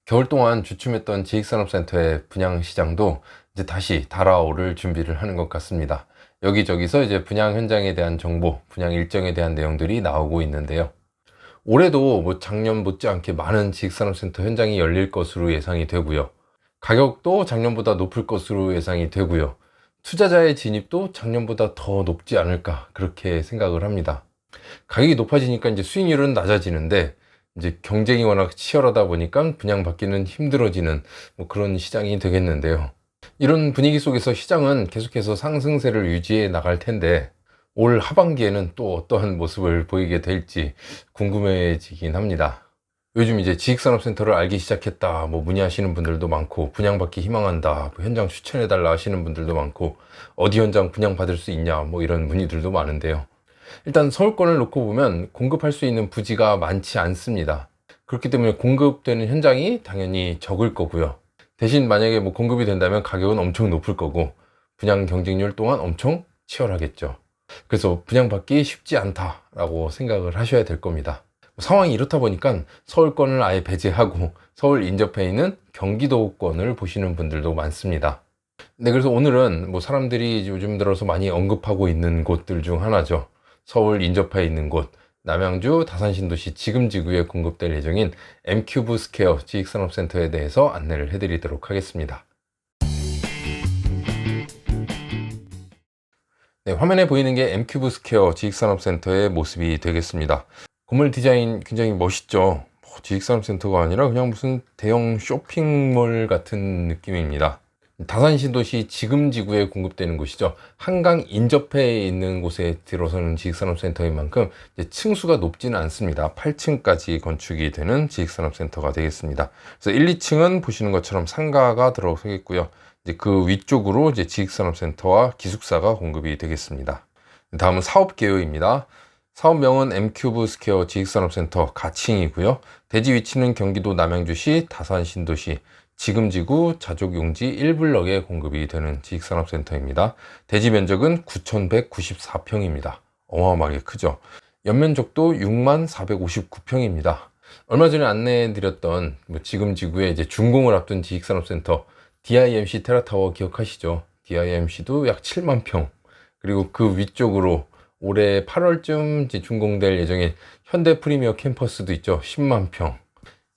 겨울 동안 주춤했던 지식산업센터의 분양 시장도 이제 다시 달아오를 준비를 하는 것 같습니다. 여기저기서 이제 분양 현장에 대한 정보, 분양 일정에 대한 내용들이 나오고 있는데요. 올해도 작년 못지않게 많은 지식산업센터 현장이 열릴 것으로 예상이 되고요. 가격도 작년보다 높을 것으로 예상이 되고요. 투자자의 진입도 작년보다 더 높지 않을까 그렇게 생각을 합니다. 가격이 높아지니까 이제 수익률은 낮아지는데 이제 경쟁이 워낙 치열하다 보니까 분양받기는 힘들어지는 그런 시장이 되겠는데요. 이런 분위기 속에서 시장은 계속해서 상승세를 유지해 나갈 텐데 올 하반기에는 또 어떠한 모습을 보이게 될지 궁금해지긴 합니다. 요즘 이제 지식산업센터를 알기 시작했다 문의하시는 분들도 많고, 분양받기 희망한다, 현장 추천해달라 하시는 분들도 많고, 어디 현장 분양받을 수 있냐 이런 문의들도 많은데요. 일단 서울권을 놓고 보면 공급할 수 있는 부지가 많지 않습니다. 그렇기 때문에 공급되는 현장이 당연히 적을 거고요. 대신 만약에 공급이 된다면 가격은 엄청 높을 거고, 분양 경쟁률 또한 엄청 치열하겠죠. 그래서 분양받기 쉽지 않다라고 생각을 하셔야 될 겁니다. 상황이 이렇다 보니까 서울권을 아예 배제하고 서울 인접해 있는 경기도권을 보시는 분들도 많습니다. 네, 그래서 오늘은 사람들이 요즘 들어서 많이 언급하고 있는 곳들 중 하나죠. 서울 인접해 있는 곳, 남양주 다산신도시 지금지구에 공급될 예정인 엠큐브 스퀘어 지식산업센터에 대해서 안내를 해드리도록 하겠습니다. 네, 화면에 보이는 게 엠큐브 스퀘어 지식산업센터의 모습이 되겠습니다. 건물 디자인 굉장히 멋있죠. 지식산업센터가 아니라 그냥 무슨 대형 쇼핑몰 같은 느낌입니다. 다산신도시 지금지구에 공급되는 곳이죠. 한강 인접해 있는 곳에 들어서는 지식산업센터인 만큼 층수가 높지는 않습니다. 8층까지 건축이 되는 지식산업센터가 되겠습니다. 그래서 1, 2층은 보시는 것처럼 상가가 들어서겠고요. 그 위쪽으로 지식산업센터와 기숙사가 공급이 되겠습니다. 다음은 사업 개요입니다. 사업명은 엠큐브 스퀘어 지식산업센터 가칭이고요. 대지 위치는 경기도 남양주시 다산신도시 지금지구 자족용지 1블럭에 공급이 되는 지식산업센터입니다. 대지 면적은 9,194평입니다. 어마어마하게 크죠. 연면적도 6459평입니다. 얼마 전에 안내해드렸던 지금지구의 준공을 앞둔 지식산업센터 DIMC 테라타워 기억하시죠? DIMC도 약 7만 평, 그리고 그 위쪽으로 올해 8월쯤 준공될 예정인 현대 프리미어 캠퍼스도 있죠. 10만 평.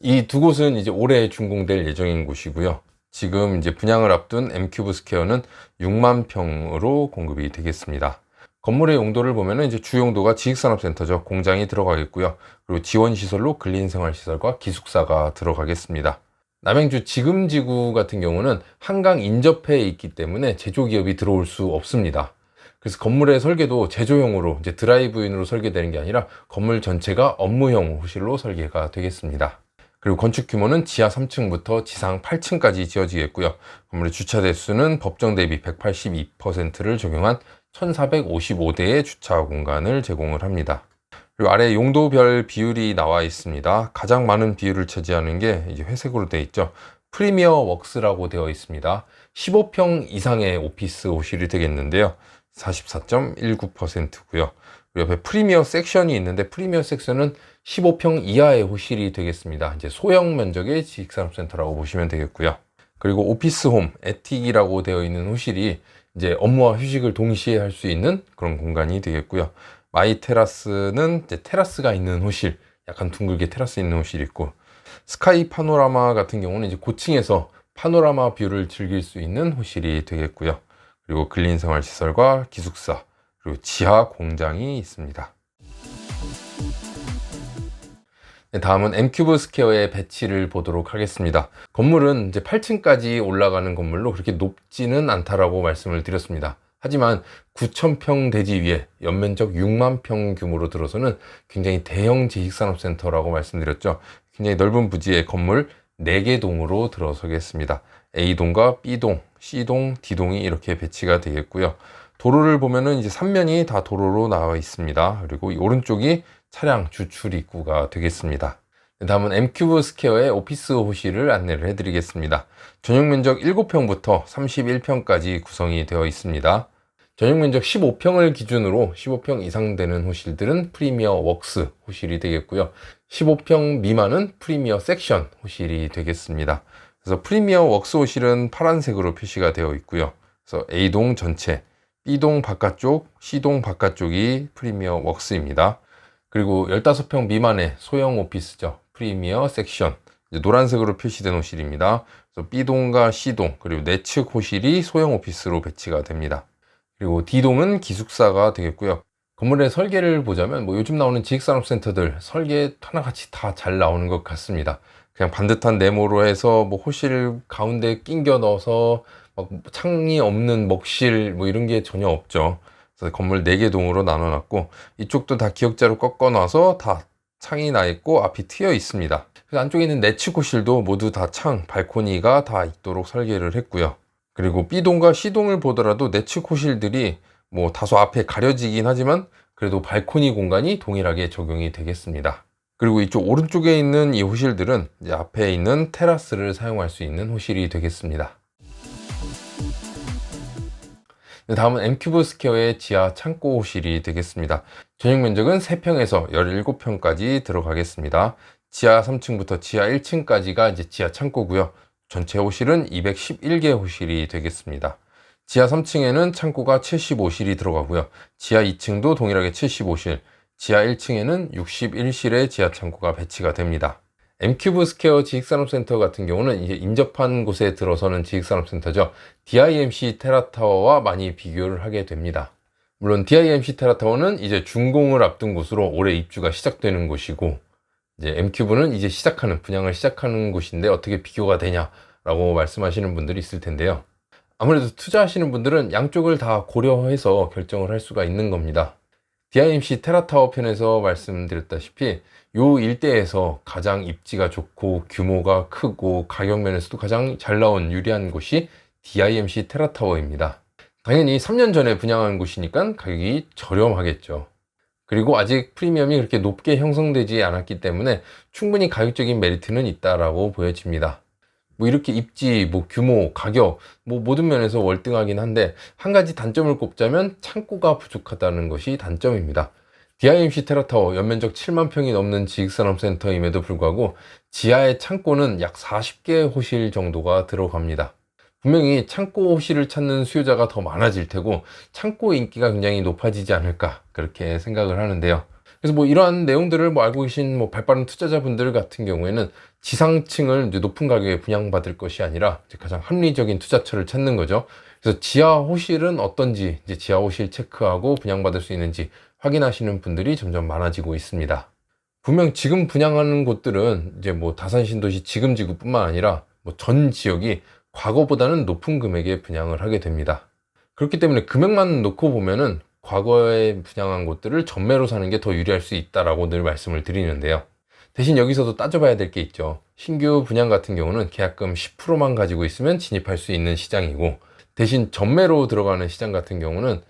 이 두 곳은 올해 준공될 예정인 곳이고요. 지금 분양을 앞둔 엠큐브 스퀘어는 6만 평으로 공급이 되겠습니다. 건물의 용도를 보면은 주 용도가 지식산업센터죠. 공장이 들어가겠고요. 그리고 지원시설로 근린생활시설과 기숙사가 들어가겠습니다. 남양주 지금지구 같은 경우는 한강 인접해 있기 때문에 제조기업이 들어올 수 없습니다. 그래서 건물의 설계도 제조용으로 드라이브인으로 설계되는 게 아니라 건물 전체가 업무용 호실로 설계가 되겠습니다. 그리고 건축 규모는 지하 3층부터 지상 8층까지 지어지겠고요. 건물의 주차 대수는 법정 대비 182%를 적용한 1455대의 주차 공간을 제공을 합니다. 그리고 아래 용도별 비율이 나와 있습니다. 가장 많은 비율을 차지하는 게 회색으로 되어 있죠. 프리미어 웍스라고 되어 있습니다. 15평 이상의 오피스 호실이 되겠는데요. 44.19%고요. 옆에 프리미어 섹션이 있는데 프리미어 섹션은 15평 이하의 호실이 되겠습니다. 소형 면적의 지식산업센터라고 보시면 되겠고요. 그리고 오피스홈, 에틱이라고 되어 있는 호실이 업무와 휴식을 동시에 할 수 있는 그런 공간이 되겠고요. 마이 테라스는 테라스가 있는 호실, 약간 둥글게 테라스 있는 호실이 있고, 스카이 파노라마 같은 경우는 고층에서 파노라마 뷰를 즐길 수 있는 호실이 되겠고요. 그리고 근린생활시설과 기숙사, 그리고 지하 공장이 있습니다. 네, 다음은 엠큐브 스퀘어의 배치를 보도록 하겠습니다. 건물은 8층까지 올라가는 건물로 그렇게 높지는 않다라고 말씀을 드렸습니다. 하지만 9,000평 대지 위에 연면적 6만 평 규모로 들어서는 굉장히 대형 지식산업센터라고 말씀드렸죠. 굉장히 넓은 부지의 건물 4개 동으로 들어서겠습니다. A동과 B동, C동, D동이 이렇게 배치가 되겠고요. 도로를 보면은 3면이 다 도로로 나와 있습니다. 그리고 이 오른쪽이 차량 주출 입구가 되겠습니다. 다음은 엠큐브 스퀘어의 오피스 호실을 안내를 해드리겠습니다. 전용 면적 7평부터 31평까지 구성이 되어 있습니다. 전용 면적 15평을 기준으로 15평 이상 되는 호실들은 프리미어 웍스 호실이 되겠고요. 15평 미만은 프리미어 섹션 호실이 되겠습니다. 그래서 프리미어 웍스 호실은 파란색으로 표시가 되어 있고요. 그래서 A동 전체, B동 바깥쪽, C동 바깥쪽이 프리미어 웍스입니다. 그리고 15평 미만의 소형 오피스죠. 프리미어 섹션, 노란색으로 표시된 호실입니다. 그래서 B동과 C동, 그리고 내측 호실이 소형 오피스로 배치가 됩니다. 그리고 D동은 기숙사가 되겠고요. 건물의 설계를 보자면 요즘 나오는 지식산업센터들 설계 하나같이 다 잘 나오는 것 같습니다. 그냥 반듯한 네모로 해서 호실 가운데 낑겨 넣어서 창이 없는 먹실 이런 게 전혀 없죠. 그래서 건물 4개 동으로 나눠놨고 이쪽도 다 기역자로 꺾어 놔서 다 창이 나 있고 앞이 트여 있습니다. 그래서 안쪽에 있는 내측 호실도 모두 다 창, 발코니가 다 있도록 설계를 했고요. 그리고 B동과 C동을 보더라도 내측 호실들이 다소 앞에 가려지긴 하지만 그래도 발코니 공간이 동일하게 적용이 되겠습니다. 그리고 이쪽 오른쪽에 있는 이 호실들은 이제 앞에 있는 테라스를 사용할 수 있는 호실이 되겠습니다. 다음은 엠큐브 스퀘어의 지하 창고 호실이 되겠습니다. 전용 면적은 3평에서 17평까지 들어가겠습니다. 지하 3층부터 지하 1층까지가 이제 지하 창고고요. 전체 호실은 211개 호실이 되겠습니다. 지하 3층에는 창고가 75실이 들어가고요. 지하 2층도 동일하게 75실, 지하 1층에는 61실의 지하 창고가 배치가 됩니다. 엠큐브 스퀘어 지식산업센터 같은 경우는 이제 인접한 곳에 들어서는 지식산업센터죠. DIMC 테라타워와 많이 비교를 하게 됩니다. 물론 DIMC 테라타워는 이제 준공을 앞둔 곳으로 올해 입주가 시작되는 곳이고, 이제 엠큐브는 이제 분양을 시작하는 곳인데 어떻게 비교가 되냐라고 말씀하시는 분들이 있을 텐데요. 아무래도 투자하시는 분들은 양쪽을 다 고려해서 결정을 할 수가 있는 겁니다. DIMC 테라타워 편에서 말씀드렸다시피 요 일대에서 가장 입지가 좋고 규모가 크고 가격 면에서도 가장 잘 나온 유리한 곳이 DIMC 테라타워입니다. 당연히 3년 전에 분양한 곳이니까 가격이 저렴하겠죠. 그리고 아직 프리미엄이 그렇게 높게 형성되지 않았기 때문에 충분히 가격적인 메리트는 있다라고 보여집니다. 이렇게 입지, 규모, 가격, 모든 면에서 월등하긴 한데 한 가지 단점을 꼽자면 창고가 부족하다는 것이 단점입니다. DIMC 테라타워 연면적 7만 평이 넘는 지식산업센터임에도 불구하고 지하의 창고는 약 40개 호실 정도가 들어갑니다. 분명히 창고 호실을 찾는 수요자가 더 많아질 테고 창고 인기가 굉장히 높아지지 않을까 그렇게 생각을 하는데요. 그래서 이러한 내용들을 알고 계신 발빠른 투자자분들 같은 경우에는 지상층을 높은 가격에 분양받을 것이 아니라 가장 합리적인 투자처를 찾는 거죠. 그래서 지하 호실은 어떤지 지하 호실 체크하고 분양받을 수 있는지 확인하시는 분들이 점점 많아지고 있습니다. 분명 지금 분양하는 곳들은 이제 다산 신도시 지금 지구뿐만 아니라 전 지역이 과거보다는 높은 금액에 분양을 하게 됩니다. 그렇기 때문에 금액만 놓고 보면은 과거에 분양한 곳들을 전매로 사는 게 더 유리할 수 있다라고 늘 말씀을 드리는데요. 대신 여기서도 따져봐야 될 게 있죠. 신규 분양 같은 경우는 계약금 10%만 가지고 있으면 진입할 수 있는 시장이고, 대신 전매로 들어가는 시장 같은 경우는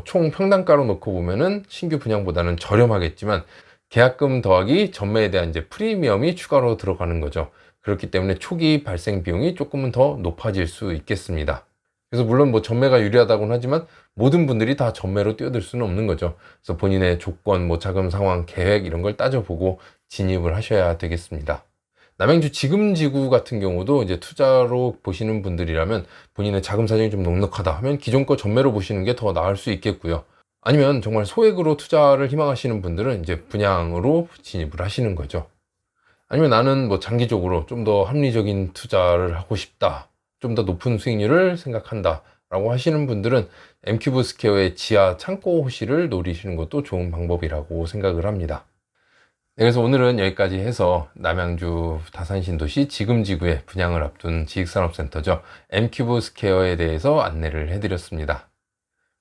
총 평당가로 놓고 보면은 신규 분양보다는 저렴하겠지만 계약금 더하기 전매에 대한 이제 프리미엄이 추가로 들어가는 거죠. 그렇기 때문에 초기 발생 비용이 조금은 더 높아질 수 있겠습니다. 그래서 물론 전매가 유리하다고는 하지만 모든 분들이 다 전매로 뛰어들 수는 없는 거죠. 그래서 본인의 조건, 자금 상황, 계획 이런 걸 따져보고 진입을 하셔야 되겠습니다. 남양주 지금지구 같은 경우도 이제 투자로 보시는 분들이라면 본인의 자금 사정이 좀 넉넉하다 하면 기존 거 전매로 보시는 게 더 나을 수 있겠고요. 아니면 정말 소액으로 투자를 희망하시는 분들은 이제 분양으로 진입을 하시는 거죠. 아니면 나는 장기적으로 좀 더 합리적인 투자를 하고 싶다, 좀 더 높은 수익률을 생각한다 라고 하시는 분들은 엠큐브 스퀘어의 지하 창고 호실을 노리시는 것도 좋은 방법이라고 생각을 합니다. 그래서 오늘은 여기까지 해서 남양주 다산신도시 지금지구에 분양을 앞둔 지식산업센터죠, 엠큐브 스퀘어에 대해서 안내를 해드렸습니다.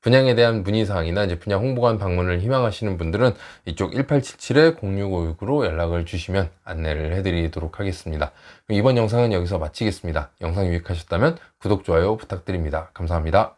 분양에 대한 문의사항이나 이제 분양 홍보관 방문을 희망하시는 분들은 이쪽 1877-0656으로 연락을 주시면 안내를 해드리도록 하겠습니다. 이번 영상은 여기서 마치겠습니다. 영상 유익하셨다면 구독, 좋아요 부탁드립니다. 감사합니다.